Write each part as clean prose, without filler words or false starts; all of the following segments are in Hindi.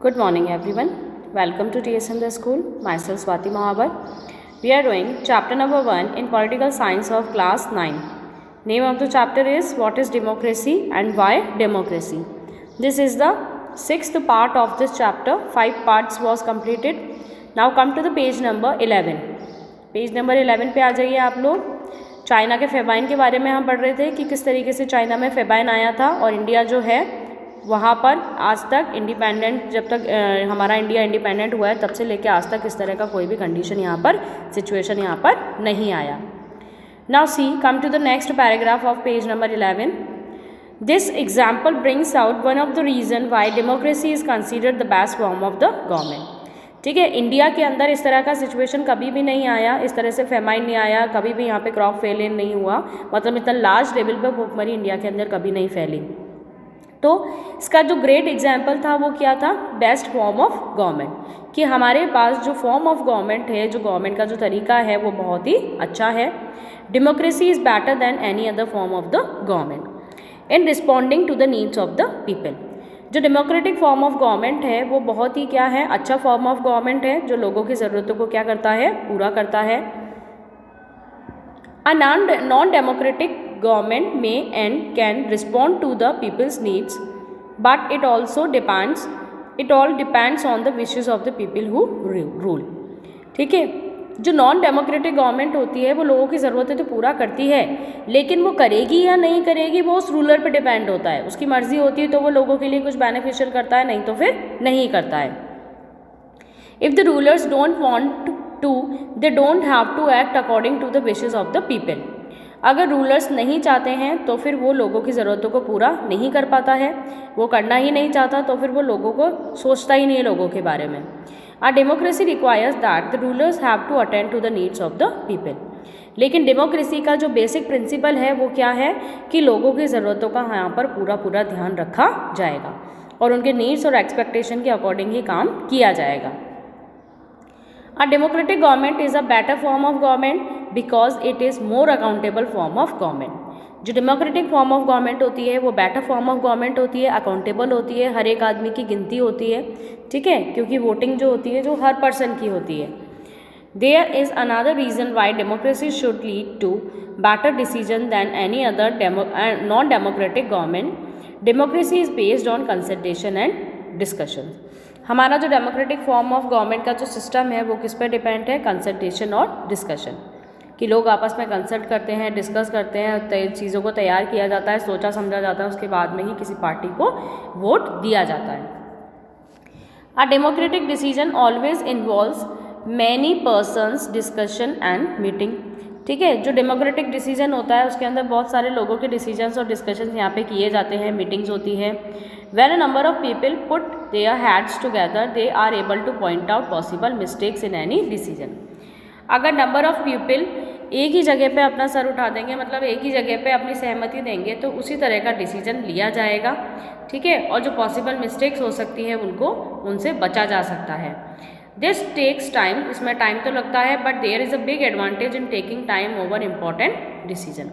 Good morning everyone. Welcome to TSM the school. Myself Swati Mahabar. We are doing chapter number 1 in political science of class 9. Name of the chapter is What is democracy and why democracy. This is the 6th part of this chapter. 5 parts was completed. Now come to the page number 11. Page number 11 पे आ जाइए आप लोग. चाइना के फेबाइन के बारे में हम पढ़ रहे थे कि किस तरीके से चाइना में फेबाइन आया था और इंडिया जो है वहाँ पर आज तक इंडिपेंडेंट, जब तक हमारा इंडिया इंडिपेंडेंट हुआ है तब से लेकर आज तक इस तरह का कोई भी कंडीशन यहाँ पर, सिचुएशन यहाँ पर नहीं आया. Now see come to the next paragraph of page number 11. This example brings out one of the reason why democracy is considered the best form of the government. ठीक है, इंडिया के अंदर इस तरह का सिचुएशन कभी भी नहीं आया, इस तरह से फेमाइन नहीं आया, कभी भी यहाँ पे क्रॉप फेलियर नहीं हुआ, मतलब इतना लार्ज लेवल पे भूखमरी इंडिया के अंदर कभी नहीं फैली. तो इसका जो ग्रेट एग्जाम्पल था वो क्या था, बेस्ट फॉर्म ऑफ गवर्नमेंट, कि हमारे पास जो फॉर्म ऑफ गवर्नमेंट है, जो गवर्नमेंट का जो तरीका है वो बहुत ही अच्छा है. Democracy is better than any other form of the government in responding to the needs of the people. जो डेमोक्रेटिक फॉर्म ऑफ गवर्नमेंट है वो बहुत ही क्या है, अच्छा फॉर्म ऑफ गवर्नमेंट है, जो लोगों की ज़रूरतों को क्या करता है, पूरा करता है. A non-democratic government may and can respond to the people's needs, but it all depends on the wishes of the people who rule. ठीक है, जो नॉन डेमोक्रेटिक गवर्नमेंट होती है वो लोगों की ज़रूरतें तो पूरा करती है, लेकिन वो करेगी या नहीं करेगी वो उस रूलर पे डिपेंड होता है. उसकी मर्जी होती है तो वो लोगों के लिए कुछ बेनिफिशियल करता है, नहीं तो फिर नहीं करता है. If the rulers don't want to, they don't have to act according to the wishes of the people. अगर रूलर्स नहीं चाहते हैं तो फिर वो लोगों की ज़रूरतों को पूरा नहीं कर पाता है, वो करना ही नहीं चाहता तो फिर वो लोगों को सोचता ही नहीं है लोगों के बारे में. A democracy requires that the rulers have to attend to the needs of the people. लेकिन डेमोक्रेसी का जो बेसिक प्रिंसिपल है वो क्या है कि लोगों की ज़रूरतों का यहाँ पर पूरा ध्यान रखा जाएगा और उनके नीड्स और एक्सपेक्टेशन के अकॉर्डिंग ही काम किया जाएगा. A democratic government is a better form of government because it is more accountable form of government. जो डेमोक्रेटिक फॉर्म ऑफ गवर्नमेंट होती है वो बेटर फॉर्म ऑफ गवर्नमेंट होती है, अकाउंटेबल होती है, हर एक आदमी की गिनती होती है. ठीक है, क्योंकि वोटिंग जो होती है जो हर पर्सन की होती है. There is another reason why democracy should lead to better decision than any other non democratic government. Democracy is based on consultation and discussion. हमारा जो डेमोक्रेटिक फॉर्म ऑफ गवर्नमेंट का जो सिस्टम है वो किस पर डिपेंड है, कंसल्टेशन और डिस्कशन, कि लोग आपस में कंसल्ट करते हैं, डिस्कस करते हैं, चीज़ों को तैयार किया जाता है, सोचा समझा जाता है, उसके बाद में ही किसी पार्टी को वोट दिया जाता है. A democratic decision always involves many persons discussion and meeting. ठीक है, जो डेमोक्रेटिक डिसीजन होता है उसके अंदर बहुत सारे लोगों के डिसीजंस और डिस्कशंस यहाँ पे किए जाते हैं, मीटिंग्स होती है. When a number of people put their heads together, they are able to point out possible mistakes in any decision. अगर नंबर ऑफ़ पीपल एक ही जगह पे अपना सर उठा देंगे, मतलब एक ही जगह पे अपनी सहमति देंगे, तो उसी तरह का डिसीजन लिया जाएगा. ठीक है, और जो पॉसिबल मिस्टेक्स हो सकती है उनसे बचा जा सकता है. दिस टेक्स टाइम, इसमें टाइम तो लगता है, but there is a big advantage in taking time over important decision.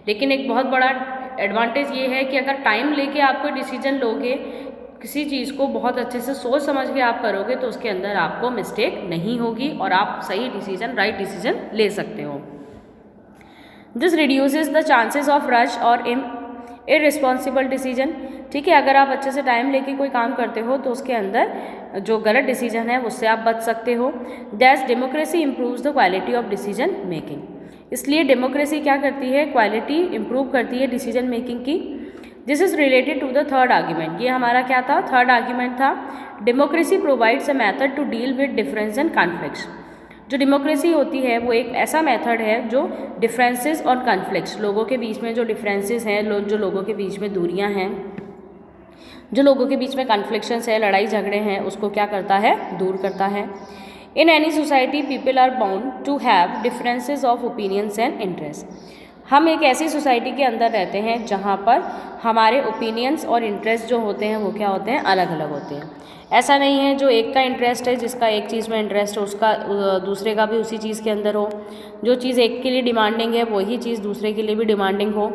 लेकिन एक बहुत बड़ा एडवांटेज ये है कि अगर टाइम लेके आप कोई डिसीजन लोगे, किसी चीज़ को बहुत अच्छे से सोच समझ के आप करोगे तो उसके अंदर आपको मिस्टेक नहीं होगी और आप सही डिसीजन, राइट डिसीजन ले सकते हो. This reduces the chances of rush और इररिस्पॉन्सिबल डिसीजन. ठीक है, अगर आप अच्छे से टाइम लेके कोई काम करते हो तो उसके अंदर जो गलत डिसीजन है उससे आप बच सकते हो. That's democracy improves the quality of decision making. इसलिए डेमोक्रेसी क्या करती है, क्वालिटी इम्प्रूव करती है डिसीजन मेकिंग की. This is related to the third argument. ये हमारा क्या था, थर्ड आर्ग्यूमेंट था. Democracy provides a method to deal with difference and conflicts. जो डेमोक्रेसी होती है वो एक ऐसा मेथड है जो डिफरेंसेस और कॉन्फ्लिक्ट्स, लोगों के बीच में जो डिफरेंसेस हैं, जो लोगों के बीच में दूरियां हैं, जो लोगों के बीच में कॉन्फ्लिक्शंस है, लड़ाई झगड़े हैं, उसको क्या करता है, दूर करता है. In any society people are bound to have differences of opinions and interest. हम एक ऐसी सोसाइटी के अंदर रहते हैं जहाँ पर हमारे ओपिनियंस और इंटरेस्ट जो होते हैं वो क्या होते हैं, अलग अलग होते हैं. ऐसा नहीं है जो एक का इंटरेस्ट है, जिसका एक चीज़ में इंटरेस्ट है, उसका दूसरे का भी उसी चीज़ के अंदर हो. जो चीज़ एक के लिए डिमांडिंग है वही चीज़ दूसरे के लिए भी डिमांडिंग हो.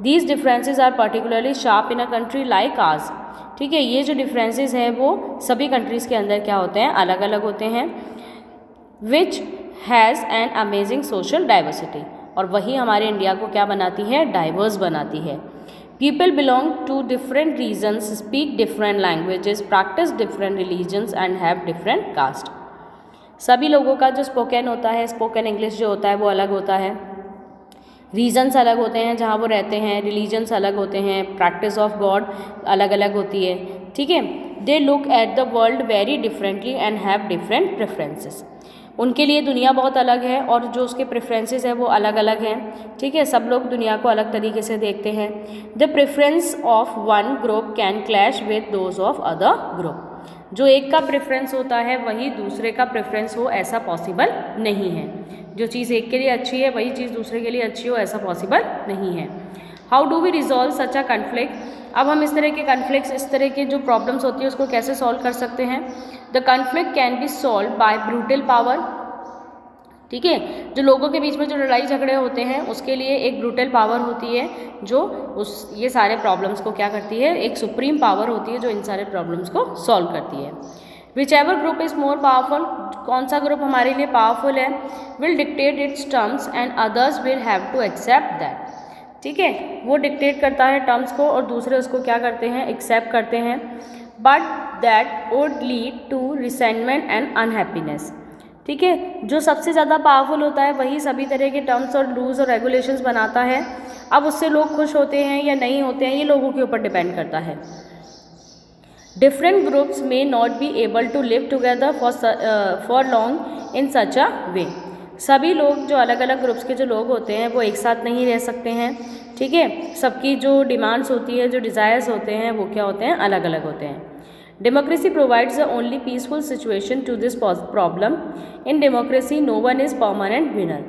These differences are particularly sharp in a country like ours. ठीक है, ये जो डिफरेंसेस हैं वो सभी कंट्रीज़ के अंदर क्या होते हैं, अलग अलग होते हैं। Which has an amazing social diversity, और वही हमारे इंडिया को क्या बनाती है, डाइवर्स बनाती है। People belong to different regions, speak different languages, practice different religions and have different caste. सभी लोगों का जो स्पोकन होता है, स्पोकन इंग्लिश जो होता है वो अलग होता है, रीजन्स अलग होते हैं जहाँ वो रहते हैं, रिलीजन्स अलग होते हैं, प्रैक्टिस ऑफ गॉड अलग अलग होती है। ठीक है, they look at the world very differently and have different preferences. उनके लिए दुनिया बहुत अलग है और जो उसके प्रेफरेंसेस है वो अलग अलग हैं। ठीक है, सब लोग दुनिया को अलग तरीके से देखते हैं। The preference of one group can clash with those of other group. जो एक का प्रेफरेंस होता है वही दूसरे का प्रेफरेंस हो, ऐसा पॉसिबल नहीं है। जो चीज़ एक के लिए अच्छी है वही चीज़ दूसरे के लिए अच्छी हो, ऐसा पॉसिबल नहीं है। How do we resolve such a conflict. अब हम इस तरह के कन्फ्लिक्ट्स, इस तरह के जो प्रॉब्लम्स होती है उसको कैसे सॉल्व कर सकते हैं। The conflict can be solve by brutal power. ठीक है, जो लोगों के बीच में जो लड़ाई झगड़े होते हैं उसके लिए एक ब्रूटल पावर होती है जो ये सारे प्रॉब्लम्स को क्या करती है, एक सुप्रीम पावर होती है जो इन सारे प्रॉब्लम्स को सॉल्व करती है। Whichever group is more powerful, कौन सा ग्रुप हमारे लिए पावरफुल है, will dictate its terms and others will have to accept that. ठीक है, वो डिक्टेट करता है टर्म्स को और दूसरे उसको क्या करते हैं, एक्सेप्ट करते हैं। But that would lead to resentment and unhappiness. ठीक है, जो सबसे ज़्यादा पावरफुल होता है वही सभी तरह के टर्म्स और रूल्स और रेगुलेशंस बनाता है। अब उससे लोग खुश होते हैं या नहीं होते हैं ये लोगों के ऊपर डिपेंड करता है। डिफरेंट ग्रुप्स में not be able to live together for long in such a way. सभी लोग जो अलग अलग ग्रुप्स के जो लोग होते हैं वो एक साथ नहीं रह सकते हैं। ठीक है, सबकी जो डिमांड्स होती है, जो डिज़ायर्स होते हैं वो क्या होते हैं, अलग अलग होते हैं। Democracy provides the only peaceful situation to this problem. In democracy, no one is permanent winner.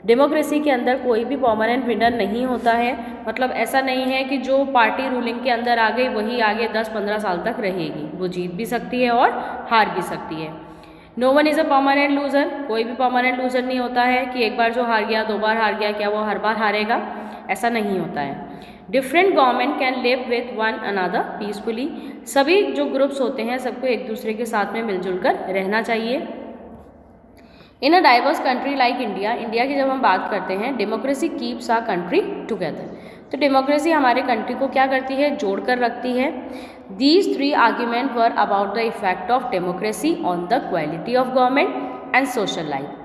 Democracy के अंदर कोई भी परमानेंट विनर नहीं होता है। मतलब ऐसा नहीं है कि जो पार्टी रूलिंग के अंदर आ गई वही आगे 10-15 साल तक रहेगी, वो जीत भी सकती है और हार भी सकती है। No one is a permanent loser, कोई भी परमानेंट लूज़र नहीं होता है कि एक बार जो हार गया 2 बार हार गया, क्या वो हर बार हारेगा, ऐसा नहीं होता है। Different government can live with one another peacefully. सभी जो ग्रुप्स होते हैं सबको एक दूसरे के साथ में मिलजुल कर रहना चाहिए। In a diverse country like India, India की जब हम बात करते हैं, democracy keeps our country together. तो डेमोक्रेसी हमारे कंट्री को क्या करती है, जोड़ कर रखती है। These 3 argument were about the effect of democracy on the quality of government and social life.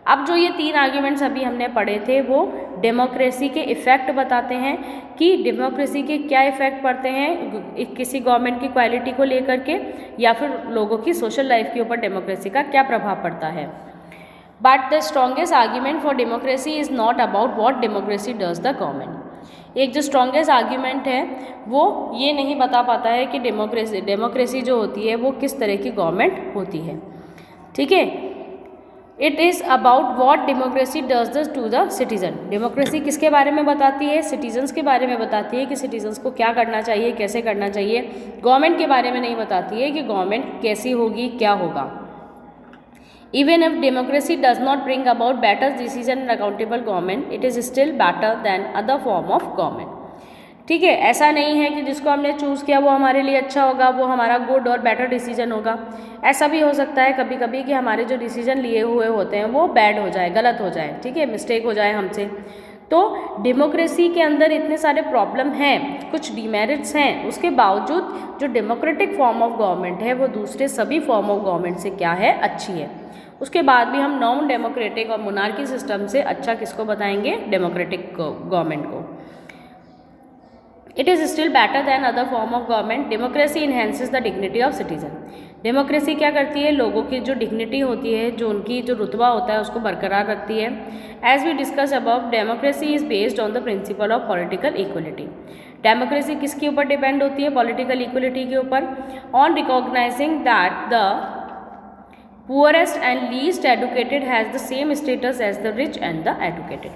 अब जो ये 3 आर्ग्यूमेंट्स अभी हमने पढ़े थे वो डेमोक्रेसी के इफ़ेक्ट बताते हैं कि डेमोक्रेसी के क्या इफ़ेक्ट पड़ते हैं किसी गवर्नमेंट की क्वालिटी को लेकर के या फिर लोगों की सोशल लाइफ के ऊपर डेमोक्रेसी का क्या प्रभाव पड़ता है। But the strongest argument for democracy is not about what democracy does the government. एक जो स्ट्रॉन्गेस्ट आर्ग्यूमेंट है वो ये नहीं बता पाता है कि डेमोक्रेसी जो होती है वो किस तरह की गवर्नमेंट होती है। ठीक है, it is about what democracy does the two the citizen. Democracy किसके बारे में बताती है, सिटीजन्स के बारे में बताती है कि सिटीजन्स को क्या करना चाहिए, कैसे करना चाहिए। गवर्नमेंट के बारे में नहीं बताती है कि गवर्नमेंट कैसी होगी, क्या होगा। Even if democracy does not bring about better decision and accountable government, it is still better than other form of government. ठीक है, ऐसा नहीं है कि जिसको हमने चूज़ किया वो हमारे लिए अच्छा होगा, वो हमारा गुड और बेटर डिसीजन होगा। ऐसा भी हो सकता है कभी कभी कि हमारे जो डिसीजन लिए हुए होते हैं वो बैड हो जाए, गलत हो जाए, ठीक है, मिस्टेक हो जाए हमसे। तो डेमोक्रेसी के अंदर इतने सारे प्रॉब्लम हैं, कुछ डीमेरिट्स हैं, उसके बावजूद जो डेमोक्रेटिक फॉर्म ऑफ गवर्नमेंट है वो दूसरे सभी फॉर्म ऑफ गवर्नमेंट से क्या है, अच्छी है। उसके बाद भी हम नॉन डेमोक्रेटिक और मोनार्की सिस्टम से अच्छा किसको बताएंगे, डेमोक्रेटिक गवर्नमेंट को। It is still better than other form of government. Democracy enhances the dignity of citizen. Democracy क्या करती है, लोगों की जो डिग्निटी होती है, जो उनकी जो रुतबा होता है उसको बरकरार रखती है। As we discuss above, democracy is based on the principle of political equality. Democracy किसके ऊपर डिपेंड होती है, पॉलिटिकल इक्वलिटी के ऊपर। On recognising that the poorest and least educated has the same status as the rich and the educated.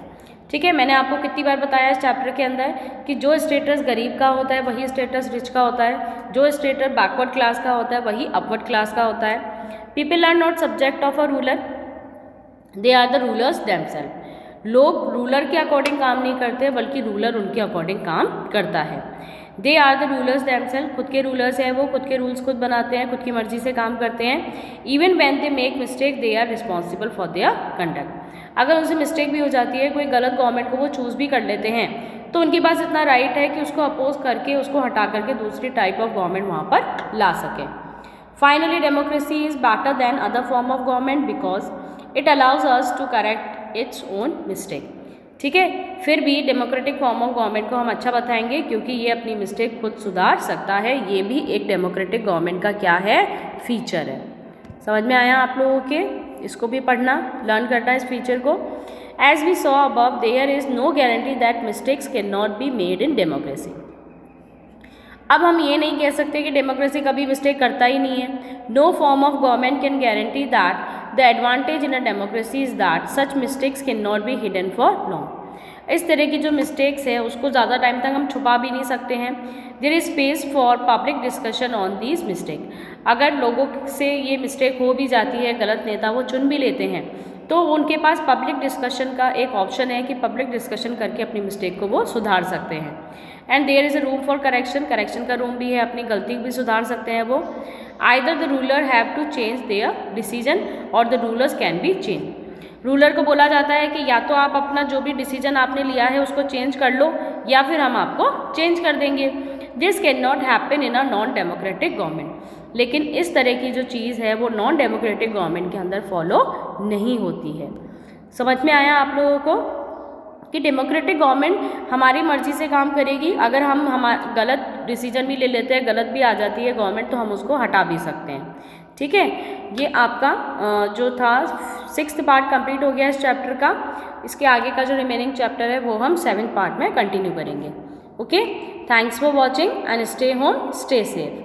ठीक है, मैंने आपको कितनी बार बताया इस चैप्टर के अंदर कि जो स्टेटस गरीब का होता है वही स्टेटस रिच का होता है, जो स्टेटस बैकवर्ड क्लास का होता है वही अपवर्ड क्लास का होता है। People are not subject of a ruler, they are the rulers themselves. लोग रूलर के अकॉर्डिंग काम नहीं करते बल्कि रूलर उनके अकॉर्डिंग काम करता है। They are the rulers themselves, खुद के रूलर्स हैं वो, खुद के रूल्स खुद बनाते हैं, खुद की मर्जी से काम करते हैं। Even when they make mistake they are responsible for their conduct. अगर उनसे मिस्टेक भी हो जाती है, कोई गलत गवर्नमेंट को वो चूज़ भी कर लेते हैं, तो उनके पास इतना राइट है कि उसको अपोज करके, उसको हटा करके दूसरी टाइप ऑफ गवर्नमेंट वहाँ पर ला सकें। Finally democracy is better than other form of government because it allows us to correct its own mistake. ठीक है, फिर भी डेमोक्रेटिक फॉर्म ऑफ गवर्नमेंट को हम अच्छा बताएंगे क्योंकि ये अपनी मिस्टेक खुद सुधार सकता है। ये भी एक डेमोक्रेटिक गवर्नमेंट का क्या है, फीचर है। समझ में आया आप लोगों के? इसको भी पढ़ना, लर्न करना इस फीचर को। As we saw above there is no guarantee that mistakes can not be made in democracy. अब हम ये नहीं कह सकते कि डेमोक्रेसी कभी मिस्टेक करता ही नहीं है। No form of government can guarantee that the advantage in a democracy is that such mistakes can not be hidden for long. इस तरह की जो मिस्टेक्स है उसको ज़्यादा टाइम तक हम छुपा भी नहीं सकते हैं। There is space for public discussion on these mistake. अगर लोगों से ये मिस्टेक हो भी जाती है, गलत नेता वो चुन भी लेते हैं, तो उनके पास पब्लिक डिस्कशन का एक ऑप्शन है कि पब्लिक डिस्कशन करके अपनी मिस्टेक को वो सुधार सकते हैं। And there is a room for correction, correction का रूम भी है, अपनी गलती भी सुधार सकते हैं वो। Either the ruler have to change their decision और the rulers can be change. Ruler को बोला जाता है कि या तो आप अपना जो भी डिसीजन आपने लिया है उसको चेंज कर लो या फिर हम आपको चेंज कर देंगे। This can not happen in a non democratic government. लेकिन इस तरह की जो चीज़ है वो नॉन डेमोक्रेटिक गवर्नमेंट के अंदर फॉलो नहीं होती है। समझ में आया आप लोगों को कि डेमोक्रेटिक गवर्नमेंट हमारी मर्जी से काम करेगी। अगर हम गलत डिसीजन भी ले लेते हैं, गलत भी आ जाती है गवर्नमेंट, तो हम उसको हटा भी सकते हैं। ठीक है, ये आपका जो था 6th पार्ट कंप्लीट हो गया इस चैप्टर का। इसके आगे का जो रिमेनिंग चैप्टर है वो हम 7th पार्ट में कंटिन्यू करेंगे। Okay, thanks for watching and stay home, stay safe.